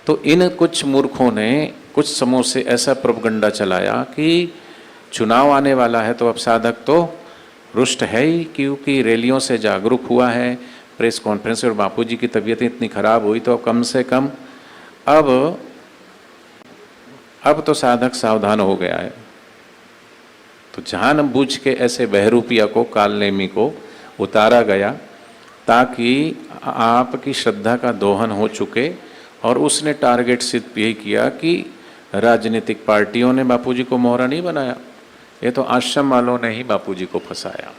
तो इन कुछ मूर्खों ने कुछ समूह से ऐसा प्रोपगंडा चलाया कि चुनाव आने वाला है तो अब साधक तो रुष्ट है ही, क्योंकि रैलियों से जागरूक हुआ है, प्रेस कॉन्फ्रेंस और बापूजी की तबीयत इतनी खराब हुई तो कम से कम अब तो साधक सावधान हो गया है। तो जानबूझ के ऐसे बहरूपिया को, कालनेमी को उतारा गया ताकि आपकी श्रद्धा का दोहन हो चुके, और उसने टारगेट सिद्ध यही किया कि राजनीतिक पार्टियों ने बापूजी को मोहरा नहीं बनाया, ये तो आश्रम वालों ने ही बापूजी को फंसाया।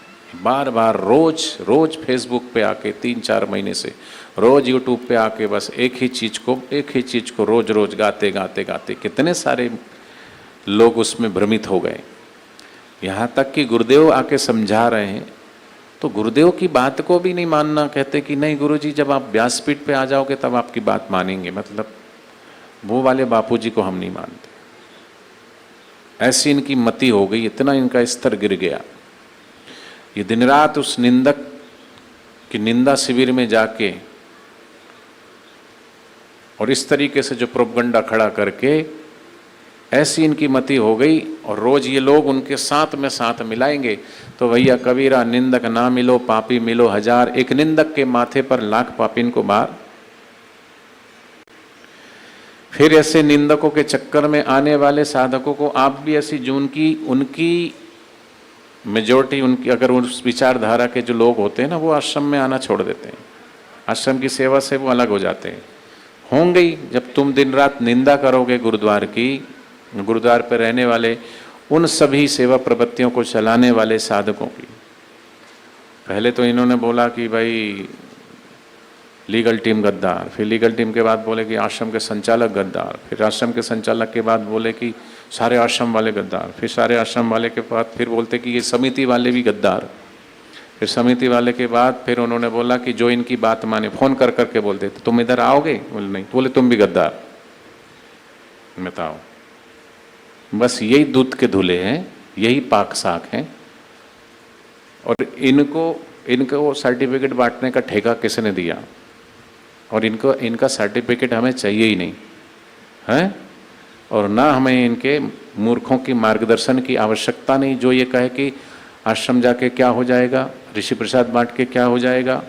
बार बार रोज फेसबुक पे आके 3-4 महीने से रोज यूट्यूब पे आके बस एक ही चीज़ को रोज गाते कितने सारे लोग उसमें भ्रमित हो गए। यहाँ तक कि गुरुदेव आके समझा रहे हैं तो गुरुदेव की बात को भी नहीं मानना, कहते कि नहीं गुरुजी जब आप व्यासपीठ पे आ जाओगे तब आपकी बात मानेंगे, मतलब वो वाले बापूजी को हम नहीं मानते। ऐसी इनकी मति हो गई, इतना इनका स्तर गिर गया। ये दिन रात उस निंदक की निंदा शिविर में जाके और इस तरीके से जो प्रोपगंडा खड़ा करके ऐसी इनकी मति हो गई, और रोज ये लोग उनके साथ में साथ मिलाएंगे। तो भैया कबीरा निंदक ना मिलो पापी मिलो हजार, एक निंदक के माथे पर लाख पापीन को मार। फिर ऐसे निंदकों के चक्कर में आने वाले साधकों को आप भी ऐसी जो उनकी मेजोरिटी, उनकी अगर उस विचारधारा के जो लोग होते हैं ना, वो आश्रम में आना छोड़ देते हैं, आश्रम की सेवा से वो अलग हो जाते हैं। होंगे ही, जब तुम दिन रात निंदा करोगे गुरुद्वार की, गुरुद्वार पर रहने वाले उन सभी सेवा प्रवृत्तियों को चलाने वाले साधकों की। पहले तो इन्होंने बोला कि भाई लीगल टीम गद्दार, फिर लीगल टीम के बाद बोले कि आश्रम के संचालक गद्दार, फिर आश्रम के संचालक के बाद बोले कि सारे आश्रम वाले गद्दार, फिर सारे आश्रम वाले के बाद फिर बोलते कि ये समिति वाले भी गद्दार, फिर समिति वाले के बाद फिर उन्होंने बोला कि जो इनकी बात माने, फोन कर करके बोलते तो तुम इधर आओगे, बोले नहीं, बोले तुम भी गद्दार। बताओ, बस यही दूध के धुले हैं, यही पाक साक हैं। और इनको सर्टिफिकेट बांटने का ठेका किसने दिया? और इनका सर्टिफिकेट हमें चाहिए ही नहीं है, और ना हमें इनके मूर्खों की मार्गदर्शन की आवश्यकता नहीं, जो ये कहे कि आश्रम जाके क्या हो जाएगा, ऋषि प्रसाद बांट के क्या हो जाएगा,